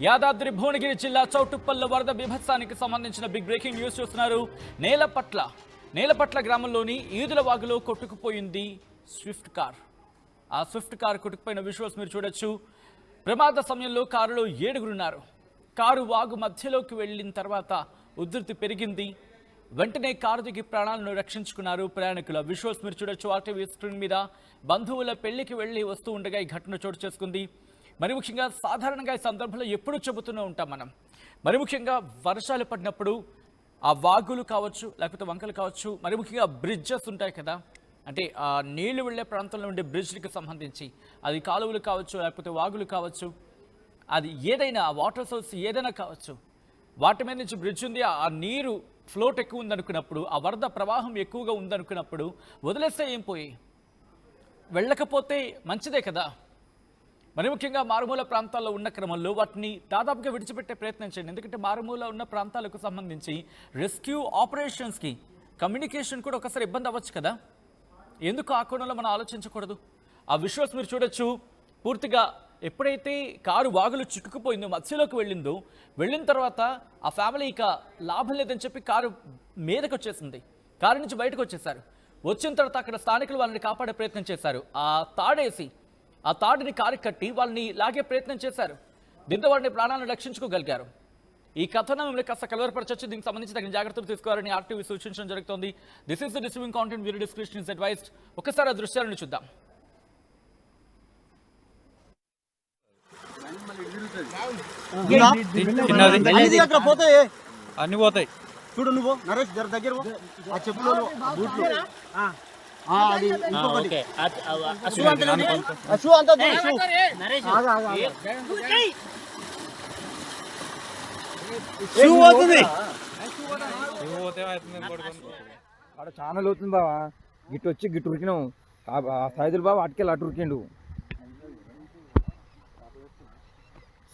యాదాద్రి భువనగిరి జిల్లా చౌటుప్పల్లో వరద బీభత్సానికి సంబంధించిన బిగ్ బ్రేకింగ్ న్యూస్ చూస్తున్నారు. నేలపట్ల గ్రామంలోని ఈదుల వాగులో కొట్టుకుపోయింది స్విఫ్ట్ కార్. ఆ స్విఫ్ట్ కార్ కొట్టుకుపోయిన విజువల్స్ మీరు చూడొచ్చు. ప్రమాద సమయంలో కారులో 7గురు ఉన్నారు. కారు వాగు మధ్యలోకి వెళ్ళిన తర్వాత ఉధృతి పెరిగింది. వెంటనే కారు దిగి ప్రాణాలను రక్షించుకున్నారు ప్రయాణికుల. విజువల్స్ మీరు చూడొచ్చు ఆర్టీవీ స్క్రీన్ మీద. బంధువుల పెళ్లికి వెళ్లి వస్తూ ఉండగా ఈ ఘటన చోటు చేసుకుంది. మరి ముఖ్యంగా సాధారణంగా ఈ సందర్భంలో ఎప్పుడూ చెబుతూనే ఉంటాం మనం. మరి ముఖ్యంగా వర్షాలు పడినప్పుడు ఆ వాగులు కావచ్చు, లేకపోతే వంకలు కావచ్చు, మరి ముఖ్యంగా బ్రిడ్జెస్ ఉంటాయి కదా, అంటే ఆ నీళ్లు వెళ్ళే ప్రాంతంలో ఉండే బ్రిడ్జ్లకు సంబంధించి అది కాలువలు కావచ్చు, లేకపోతే వాగులు కావచ్చు, అది ఏదైనా వాటర్ సోర్స్ ఏదైనా కావచ్చు, వాటి మీద నుంచి బ్రిడ్జ్ ఉంది, ఆ నీరు ఫ్లోట్ ఎక్కువ ఉందనుకున్నప్పుడు, ఆ వరద ప్రవాహం ఎక్కువగా ఉందనుకున్నప్పుడు వదిలేస్తే ఏం పోయి, వెళ్ళకపోతే మంచిదే కదా. మరి ముఖ్యంగా మారుమూల ప్రాంతాల్లో ఉన్న క్రమంలో వాటిని దాదాపుగా విడిచిపెట్టే ప్రయత్నం చేయండి. ఎందుకంటే మారుమూల ఉన్న ప్రాంతాలకు సంబంధించి రెస్క్యూ ఆపరేషన్స్కి కమ్యూనికేషన్ కూడా ఒకసారి ఇబ్బంది అవ్వచ్చు కదా. ఎందుకు ఆ కోణంలో మనం ఆలోచించకూడదు? ఆ విజువల్స్ మీరు చూడొచ్చు. పూర్తిగా ఎప్పుడైతే కారు వాగులు చిక్కుకుపోయిందో, మధ్యలోకి వెళ్ళిన తర్వాత ఆ ఫ్యామిలీ ఇక లాభం లేదని చెప్పి కారు మీదకి వచ్చేసింది. కారు నుంచి బయటకు వచ్చేసారు. వచ్చిన తర్వాత అక్కడ స్థానికులు వాళ్ళని కాపాడే ప్రయత్నం చేశారు. ఆ తాడుని కారు కట్టి వాళ్ళని లాగే ప్రయత్నం చేశారు. దీంతో వారిని ప్రాణాలను రక్షించుకోగలిగారు. ఈ కథనం మిమ్మల్ని కాస్త కలవరపరచొచ్చు. దీనికి సంబంధించి తగిన జాగ్రత్తలు తీసుకోవాలని ఆర్టీవీ సూచించడం జరుగుతోంది. This is the distributing content, video description is advised. ఒకసారి ఆ దృశ్యాలను చూద్దాం. అన్ని పోతాయి. చూడు నువ్వు నరేష్ దగ్గర ఆ చెప్పులు చాలా అవుతుంది బావా. గిట్టు వచ్చి గిట్టు ఉరికినావు. సైదులు బాబా అటుకెళ్ళి అటు ఉరికిండు.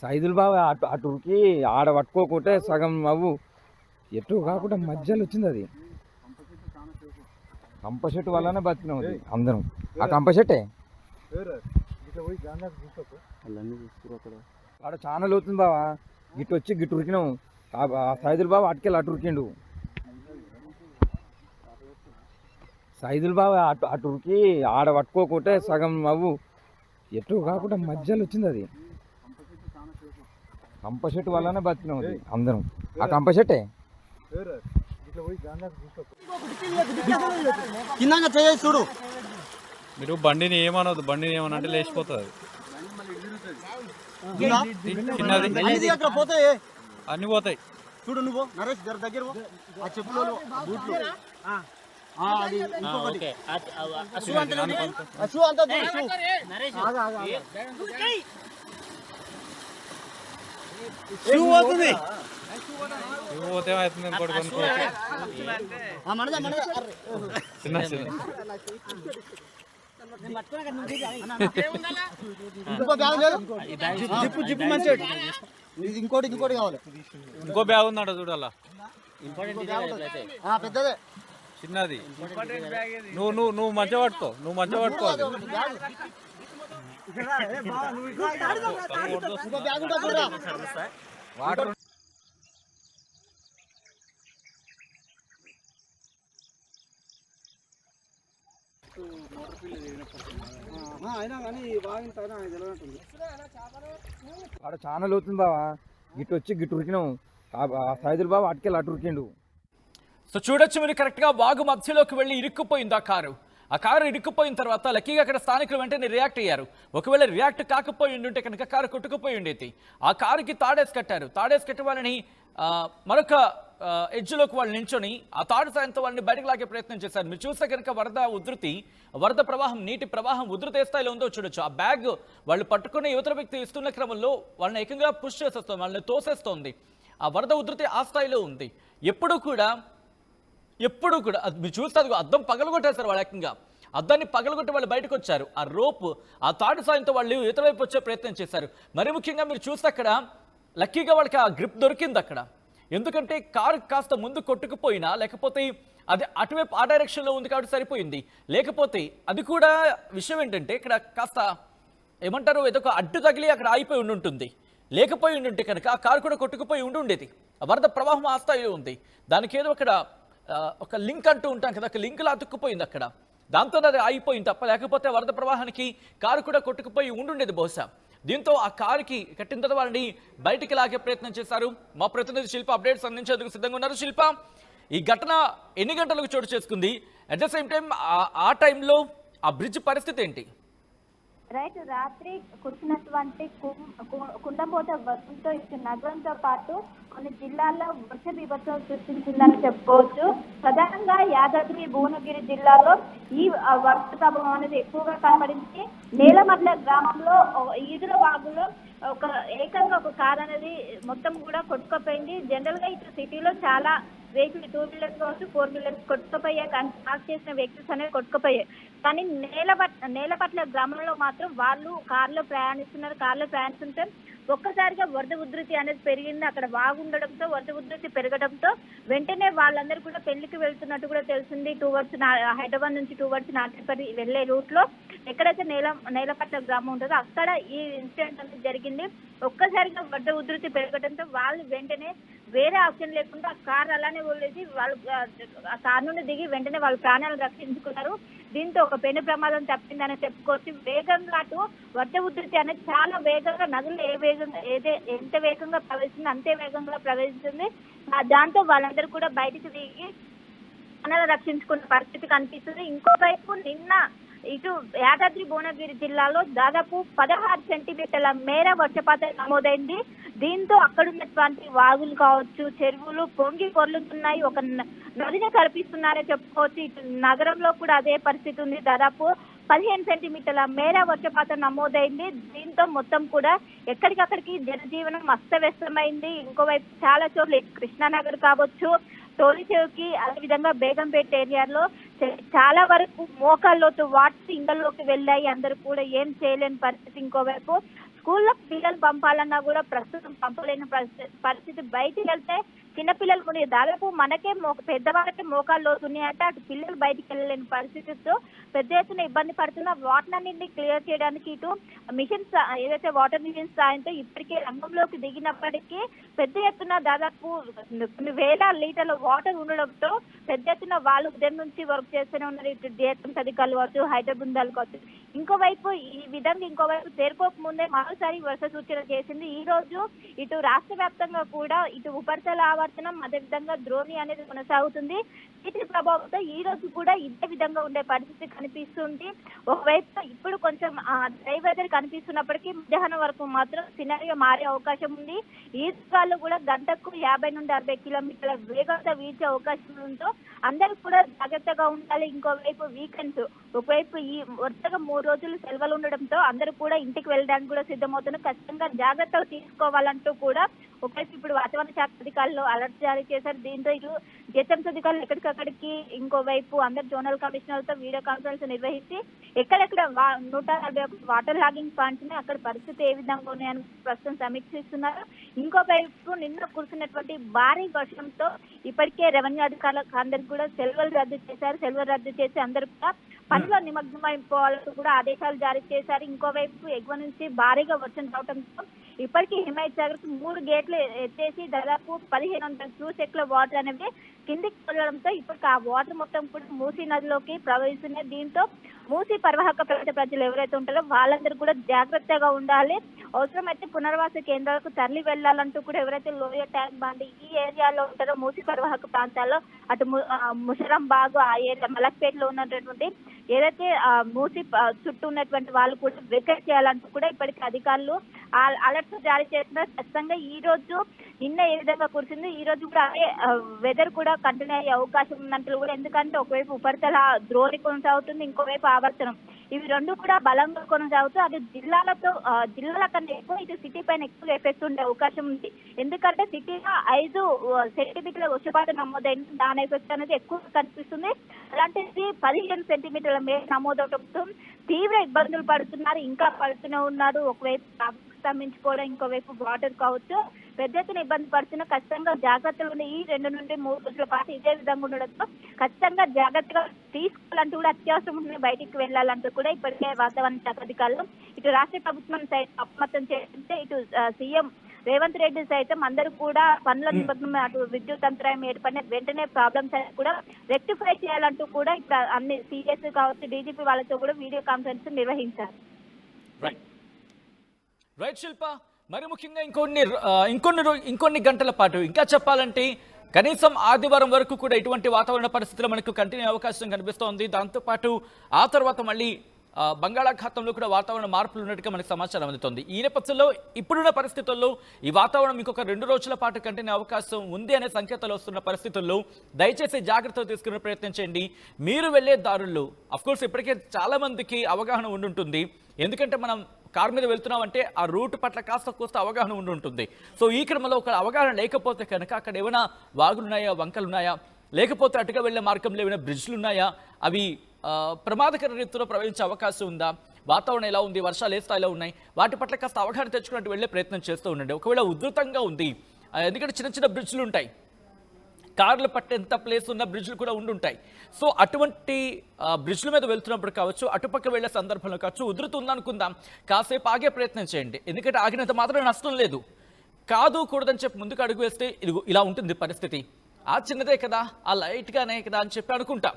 సైదులు బాబా అటు ఉరికి ఆడ పట్టుకోకుంటే సగం అవ్వు ఎటు కాకుండా మధ్యలో వచ్చింది. అది కంప చెట్టు వల్లనే బతికినాం అందరం. ఆ కంప చెట్టే ఆడ చాలా అవుతుంది బావా. గిట్టు వచ్చి గిట్టు ఉరికినావు. సైదులు బాబా అటుకెళ్ళి అటు ఉరికిండు. సైదులు బాబా అటు ఉరికి ఆడ పట్టుకోకుంటే సగం అవ్వు ఎటు కాకుండా మధ్యలో వచ్చింది. అది కంప చెట్టు వల్లనే బతికినాం అందరం. ఆ కంప చెట్టే చూడు. మీరు బండిని ఏమనవద్దు. బండిని ఏమనంటే లేచిపోతుంది. అన్ని పోతాయి. చూడు నువ్వు నరేష్ దగ్గర ఆ చెప్పులు జిప్పు మంచి ఇంకోటి కావాలి. ఇంకో బ్యాగ్ ఉందట చూడాలా. పెద్దదే చిన్నది. నువ్వు మంచిగా పట్టుకో. వాటర్ ఆడ చాలా అవుతుంది బావా. గిట్టు వచ్చి గిట్టు ఉరికినావు. సైదులు బాబా అటుకెళ్ళి అటు ఉరికిండు. సో చూడొచ్చు మీరు, కరెక్ట్గా వాగు మధ్యలోకి వెళ్ళి ఇరుక్కుపోయింది ఆ కారు ఇరుక్కుపోయిన తర్వాత లక్కీగా అక్కడ స్థానికులు వెంటనే రియాక్ట్ అయ్యారు. ఒకవేళ రియాక్ట్ కాకపోయి ఉంటే కనుక కారు కొట్టుకుపోయి ఉండేది. ఆ కారుకి తాడేసి కట్టి వాళ్ళని మరొక ఎడ్జ్లోకి వాళ్ళు నించొని ఆ తాడు సాయంతో వాళ్ళని బయటకు లాగే ప్రయత్నం చేశారు. మీరు చూస్తే కనుక వరద ప్రవాహం, నీటి ప్రవాహం ఉధృత స్థాయిలో ఉందో చూడొచ్చు. ఆ బ్యాగ్ వాళ్ళు పట్టుకునే యువతర వ్యక్తి ఇస్తున్న క్రమంలో వాళ్ళని ఏకంగా పుష్ చేసేస్తోంది, వాళ్ళని తోసేస్తోంది. ఆ వరద ఉధృతి ఆ స్థాయిలో ఉంది. ఎప్పుడు కూడా మీరు చూస్తే అద్దం పగలగొట్టేస్తారు. వాళ్ళు ఏకంగా అద్దాన్ని పగలగొట్టి వాళ్ళు బయటకు వచ్చారు. ఆ రోప్, ఆ తాడు సాయంతో వాళ్ళు ఇతర వైపు వచ్చే ప్రయత్నం చేశారు. మరి ముఖ్యంగా మీరు చూస్తే అక్కడ లక్కీగా వాళ్ళకి ఆ గ్రిప్ దొరికింది అక్కడ. ఎందుకంటే కారు కాస్త ముందు కొట్టుకుపోయినా, లేకపోతే అది అటువైపు ఆ డైరెక్షన్లో ఉంది కాబట్టి సరిపోయింది. లేకపోతే అది కూడా విషయం ఏంటంటే ఇక్కడ కాస్త ఏమంటారు, ఏదో ఒక అడ్డు తగిలి అక్కడ ఆగిపోయి ఉంటుంది. లేకపోయి ఉంటే కనుక ఆ కారు కూడా కొట్టుకుపోయి ఉండేది. ఆ వరద ప్రవాహం ఆ స్థాయిలో ఉంది. దానికి ఏదో అక్కడ ఒక లింక్ అంటూ ఉంటాం కదా, ఒక లింక్లా అతుక్కుపోయింది అక్కడ. దాంతో అది ఆగిపోయింది తప్ప, లేకపోతే వరద ప్రవాహానికి కారు కూడా కొట్టుకుపోయి ఉండుండేది బహుశా. దీంతో ఆ కారుకి కట్టిన తర్వాత వారిని బయటికి లాగే ప్రయత్నం చేశారు. మా ప్రతినిధి శిల్ప అప్డేట్స్ అందించేందుకు సిద్ధంగా ఉన్నారు. శిల్ప, ఈ ఘటన ఎన్ని గంటలకు చోటు చేసుకుంది? అట్ ద సేమ్ టైం ఆ టైంలో ఆ బ్రిడ్జ్ పరిస్థితి ఏంటి? రైట్, రాత్రి కురిసినటువంటి కుండపోత వర్షంతో ఇటు నగరంతో పాటు కొన్ని జిల్లాల్లో వర్ష బీభత్సం సృష్టించిందని చెప్పుకోవచ్చు. ప్రధానంగా యాదాద్రి భువనగిరి జిల్లాలో ఈ వర్ష ప్రభావం అనేది ఎక్కువగా కనబడింది. నేలమర్ల గ్రామంలో ఈదుల వాగులో ఏకంగా ఒక కార్ అనేది మొత్తం కూడా కొట్టుకుపోయింది. జనరల్ గా ఇటు సిటీలో చాలా వెహికల్ 2 వీలర్స్ కావచ్చు 4 వీలర్స్ కొట్టుకుపోయాయి, కానీ పార్క్ చేసిన వెహికల్స్ అనేవి కొట్టుకుపోయాయి. కానీ నేలపట్ల గ్రామంలో మాత్రం వాళ్ళు కార్లో ప్రయాణిస్తుంటే ఒక్కసారిగా వరద ఉధృతి అనేది పెరిగింది. అక్కడ వాగుండడంతో వరద ఉధృతి పెరగడంతో వెంటనే వాళ్ళందరూ కూడా పెళ్లికి వెళ్తున్నట్టు కూడా తెలిసింది. హైదరాబాద్ నుంచి నాటిపల్లి వెళ్లే రూట్ లో ఎక్కడైతే నేలపట్ల గ్రామం ఉంటుందో అక్కడ ఈ ఇన్సిడెంట్ అనేది జరిగింది. ఒక్కసారిగా వరద ఉధృతి పెరగడంతో వాళ్ళు వెంటనే వేరే ఆప్షన్ లేకుండా ఆ కార్ అలానే వదిలేసి వాళ్ళు ఆ కార్ నుండి దిగి వెంటనే వాళ్ళ ప్రాణాలు రక్షించుకున్నారు. దీంతో ఒక పెను ప్రమాదం తప్పిందని చెప్పుకోవచ్చు. వేగంగా అటు వరద ఉధృతి అనేది చాలా వేగంగా నదులు ఎంత వేగంగా ప్రవేశింది అంతే వేగంగా ప్రవేశిస్తుంది. దాంతో వాళ్ళందరూ కూడా బయటికి దిగి ప్రాణాలు రక్షించుకున్న పరిస్థితి కనిపిస్తుంది. ఇంకోవైపు నిన్న ఇటు యాదాద్రి భువనగిరి జిల్లాలో దాదాపు 16 సెంటీమీటర్ల మేర వర్షపాతం నమోదైంది. దీంతో అక్కడున్నటువంటి వాగులు కావచ్చు, చెరువులు పొంగి పొర్లుతున్నాయి, ఒక నదిని కల్పిస్తున్నారని చెప్పుకోవచ్చు. ఇటు నగరంలో కూడా అదే పరిస్థితి ఉంది. దాదాపు 15 సెంటీమీటర్ల మేర వర్షపాతం నమోదైంది. దీంతో మొత్తం కూడా ఎక్కడికక్కడికి జనజీవనం అస్తవ్యస్తమైంది. ఇంకోవైపు చాలా చోట్ల కృష్ణానగర్ కావచ్చు, టోలీచెరువుకి, అదేవిధంగా బేగంపేట ఏరియాలో చాలా వరకు మోకాల్లోతు వాటర్ ఇళ్లలోకి వెళ్ళాయి. అందరూ కూడా ఏం చేయలేని పరిస్థితి. ఇంకోవైపు స్కూల్లో పిల్లలు పంపాలన్నా కూడా ప్రస్తుతం పంపలేని పరిస్థితి. బయటికి వెళ్తే చిన్నపిల్లలు కూడా దాదాపు మనకే పెద్దవాళ్ళకే మోకాళ్ళు అవుతున్నాయంటే అటు పిల్లలు బయటికి వెళ్ళలేని పరిస్థితితో పెద్ద ఎత్తున ఇబ్బంది పడుతున్న వాటర్ని క్లియర్ చేయడానికి ఇటు మిషన్స్ ఏదైతే వాటర్ మిషన్స్ సాయంతో ఇప్పటికే రంగంలోకి దిగినప్పటికీ పెద్ద ఎత్తున దాదాపు కొన్ని వేల లీటర్ల వాటర్ ఉండడంతో పెద్ద ఎత్తున వాళ్ళు ఉదయం నుంచి వర్క్ చేస్తూనే ఉన్నారు. ఇటు డిఎస్ఎంస్ అధికారులు కావచ్చు, హైదరాబాద్ బృందాలు కావచ్చు. ఇంకోవైపు ఇంకోవైపు చేరుకోక ముందే మరోసారి వర్ష సూచన చేసింది. ఈ రోజు ఇటు రాష్ట్ర వ్యాప్తంగా కూడా ఇటు ఉపరితల ఆవర్తనం అదేవిధంగా ద్రోణి అనేది కొనసాగుతుంది. వీటి ప్రభావంతో ఈ రోజు కూడా ఇదే విధంగా ఉండే పరిస్థితి కనిపిస్తుంది. ఒకవైపు ఇప్పుడు కొంచెం డ్రై వెదర్ కనిపిస్తున్నప్పటికీ మధ్యాహ్నం వరకు మాత్రం సినారియో మారే అవకాశం ఉంది. ఈ గాలు కూడా గంటకు 50 నుండి 60 కిలోమీటర్ల వేగంతో వీచే అవకాశం ఉందో అందరూ కూడా జాగ్రత్తగా ఉండాలి. ఇంకోవైపు వీకెండ్స్ ఒకవైపు ఈ వరుసగా 3 రోజులు సెలవులు ఉండడంతో అందరూ కూడా ఇంటికి వెళ్ళడానికి కూడా సిద్ధమవుతున్నారు. ఖచ్చితంగా జాగ్రత్తలు తీసుకోవాలంటూ కూడా ఒకవైపు ఇప్పుడు వాతావరణ శాఖ అధికారులు అలర్ట్ జారీ చేశారు. దీంతో ఇటు జిహెచ్ఎంసీ అధికారులు ఎక్కడికక్కడికి ఇంకోవైపు అందరు జోనల్ కమిషనర్లతో వీడియో కాన్ఫరెన్స్ నిర్వహించి ఎక్కడెక్కడ 141 వాటర్ లాగింగ్ పాయింట్స్ ని అక్కడ పరిస్థితి ఏ విధంగా ఉన్నాయని ప్రస్తుతం సమీక్షిస్తున్నారు. ఇంకోవైపు నిన్న కురిసినటువంటి భారీ వర్షంతో ఇప్పటికే రెవెన్యూ అధికారులకు అందరికి కూడా సెలవులు రద్దు చేశారు. సెలవులు రద్దు చేసి అందరూ కూడా పనిలో నిమగ్నమైపోవాలంటూ కూడా ఆదేశాలు జారీ చేశారు. ఇంకోవైపు ఎగువ నుంచి భారీగా వర్షం రావడంతో ఇప్పటికీ హిమాయత్ సాగర్ 3 గేట్లు ఎత్తేసి దాదాపు 1500 క్యూసెక్ల వాటర్ అనేవి కిందికి వెళ్ళడంతో ఇప్పటికి ఆ వాటర్ మొత్తం కూడా మూసీ నదిలోకి ప్రవహిస్తున్నాయి. దీంతో మూసీ పరివాహక ప్రాంత ప్రజలు ఎవరైతే ఉంటారో వాళ్ళందరూ కూడా జాగ్రత్తగా ఉండాలి. అవసరమైతే పునర్వాస కేంద్రాలకు తరలి వెళ్లాలంటూ కూడా ఎవరైతే లోయ ట్యాంక్ బాండి ఈ ఏరియాలో ఉంటారో మూసీ పరివాహక ప్రాంతాల్లో అటు ముషరంబాగ్ ఆ ఏరియా మలక్పేటలో ఉన్నటువంటి ఏదైతే మూసీ చుట్టూ ఉన్నటువంటి వాళ్ళు కూడా వెకేట్ చేయాలంటూ కూడా ఇప్పటికీ అధికారులు అలర్ట్స్ జారీ చేస్తున్నారు. ఖచ్చితంగా ఈ రోజు నిన్న ఏ విధంగా కురిసింది ఈ రోజు కూడా అదే వెదర్ కూడా కంటిన్యూ అయ్యే అవకాశం ఉన్నట్లు కూడా, ఎందుకంటే ఒకవైపు ఉపరితల ద్రోణి కొనసాగుతుంది, ఇంకోవైపు ఆవర్తనం, ఇవి రెండు కూడా బలంగా కొనసాగుతూ అది జిల్లాల కన్నా ఎక్కువ ఇటు సిటీ పైన ఎక్కువ ఎఫెక్ట్ ఉండే అవకాశం ఉంది. ఎందుకంటే సిటీలో 5 సెంటీమీటర్ల వర్షపాతం నమోదైంది, దాని ఎఫెక్ట్ అనేది ఎక్కువ కనిపిస్తుంది. అలాంటిది 15 సెంటీమీటర్ల మేర నమోదవడంతో తీవ్ర ఇబ్బందులు పడుతున్నారు, ఇంకా పడుతూనే ఉన్నారు. ఒకవైపు స్తంభించుకోవడం, ఇంకోవైపు వాటర్ కావచ్చు. పెద్ద ఎత్తున ఇబ్బంది పడుతున్నా ఖచ్చితంగా జాగ్రత్తలు ఉన్న ఈ 2 నుండి 3 రోజుల పాటు ఇదే విధంగా ఉండడంతో ఖచ్చితంగా జాగ్రత్తగా తీసుకోవాలంటూ కూడా అత్యవసరం ఉంటే బయటికి వెళ్ళాలంటూ కూడా ఇప్పటికే వాతావరణ శాఖ అధికారులు ఇటు రాష్ట్ర ప్రభుత్వం సైతం అప్రమత్తం చేస్తుంటే ఇటు సీఎం రేవంత్ రెడ్డి సైతం అందరూ కూడా పనుల నిమగ్నం అటు విద్యుత్ అంతరాయం ఏర్పడిన వెంటనే ప్రాబ్లమ్స్ కూడా రెక్టిఫై చేయాలంటూ కూడా ఇప్పుడు అన్ని సీఎస్ కావచ్చు డీజీపీ వాళ్ళతో కూడా వీడియో కాన్ఫరెన్స్ నిర్వహించారు. రైట్ శిల్ప, మరి ముఖ్యంగా ఇంకొన్ని గంటల పాటు ఇంకా చెప్పాలంటే కనీసం ఆదివారం వరకు కూడా ఇటువంటి వాతావరణ పరిస్థితులు మనకు కంటిన్యూ అవకాశం కనిపిస్తోంది. దాంతోపాటు ఆ తర్వాత మళ్ళీ బంగాళాఖాతంలో కూడా వాతావరణ మార్పులు ఉన్నట్టుగా మనకు సమాచారం అందుతోంది. ఈ నేపథ్యంలో ఇప్పుడున్న పరిస్థితుల్లో ఈ వాతావరణం ఇంకొక 2 రోజుల పాటు కంటిన్యూ అవకాశం ఉంది అనే సంకేతాలు వస్తున్న పరిస్థితుల్లో దయచేసి జాగ్రత్తలు తీసుకునే ప్రయత్నం చేయండి. మీరు వెళ్లే దారుల్లో అఫ్కోర్స్ ఇప్పటికే చాలా మందికి అవగాహన ఉండుంటుంది. ఎందుకంటే మనం కారు మీద వెళ్తున్నామంటే ఆ రూట్ పట్ల కాస్త కోస్త అవగాహన ఉంటుంది. సో ఈ క్రమంలో ఒక అవగాహన లేకపోతే కనుక అక్కడ ఏమైనా వాగులున్నాయా, వంకలున్నాయా, లేకపోతే అటుగా వెళ్లే మార్గంలో ఏమైనా బ్రిడ్జ్లు ఉన్నాయా, అవి ప్రమాదకర రీతిలో ప్రవహించే అవకాశం ఉందా, వాతావరణం ఎలా ఉంది, వర్షాలు ఏ స్థాయిలో ఉన్నాయి, వాటి పట్ల కాస్త అవగాహన తెచ్చుకున్నట్టు వెళ్ళే ప్రయత్నం చేస్తూ ఉండండి. ఒకవేళ ఉధృతంగా ఉంది, ఎందుకంటే చిన్న చిన్న బ్రిడ్జ్లు ఉంటాయి, కార్లు పట్టేంత ప్లేస్ ఉన్న బ్రిడ్జ్లు కూడా ఉండుంటాయి. సో అటువంటి బ్రిడ్జ్ల మీద వెళ్తున్నప్పుడు కావచ్చు, అటుపక్క వెళ్లే సందర్భంలో కావచ్చు, ఉధృతి ఉందనుకుందాం, కాసేపు ఆగే ప్రయత్నం చేయండి. ఎందుకంటే ఆగినంత మాత్రం నష్టం లేదు. కాదు కూడదని చెప్పి ముందుకు అడుగు వేస్తే ఇలా ఉంటుంది పరిస్థితి. ఆ చిన్నదే కదా, ఆ లైట్గానే కదా అని చెప్పి అనుకుంటాం.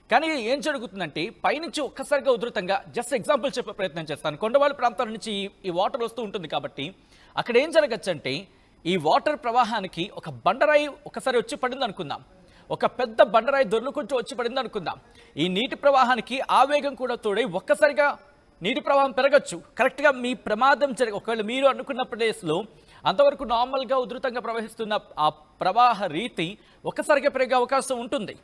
కానీ ఏం జరుగుతుందంటే పైనుంచి ఒక్కసారిగా ఉధృతంగా, జస్ట్ ఎగ్జాంపుల్ చెప్పే ప్రయత్నం చేస్తాను. కొండవాళ్ళ ప్రాంతాల నుంచి ఈ వాటర్ వస్తూ ఉంటుంది కాబట్టి అక్కడ ఏం జరగచ్చు అంటే ఈ వాటర్ ప్రవాహానికి ఒక బండరాయి ఒకసారి వచ్చి పడింది అనుకుందాం, ఒక పెద్ద బండరాయి దొర్లుకుంటూ వచ్చి పడింది అనుకుందాం. ఈ నీటి ప్రవాహానికి ఆవేగం కూడా తోడై ఒక్కసారిగా నీటి ప్రవాహం పెరగచ్చు. కరెక్ట్గా మీ ప్రమాదం ఒకవేళ మీరు అనుకున్న ప్లేస్లో అంతవరకు నార్మల్గా ఉధృతంగా ప్రవహిస్తున్న ఆ ప్రవాహ రీతి ఒక్కసారిగా పెరిగే అవకాశం ఉంటుంది.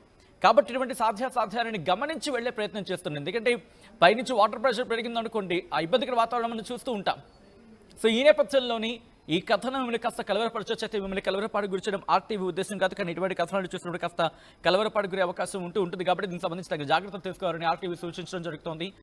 కాబట్టి ఇటువంటి సాధ్యాన్ని గమనించి వెళ్లే ప్రయత్నం చేస్తుంది. ఎందుకంటే పైనుంచి వాటర్ ప్రెషర్ పెరిగిందనుకోండి, ఆ ఇబ్బందికర వాతావరణం మనం చూస్తూ ఉంటాం. సో ఈ నేపథ్యంలోని ఈ కథనం మిమ్మల్ని కాస్త కలవరపరచొచ్చైతే మిమ్మల్ని కలవరపాటు గురి చేయడం ఆర్టీవీ ఉద్దేశం కాదు. కానీ ఇటువంటి కథనాలు చూసినప్పుడు కాస్త కలవరపాటు గురే అవకాశం ఉంటుంది. కాబట్టి దీనికి సంబంధించి తగిన జాగ్రత్తలు తీసుకోవాలని ఆర్టీవీ సూచించడం జరుగుతోంది.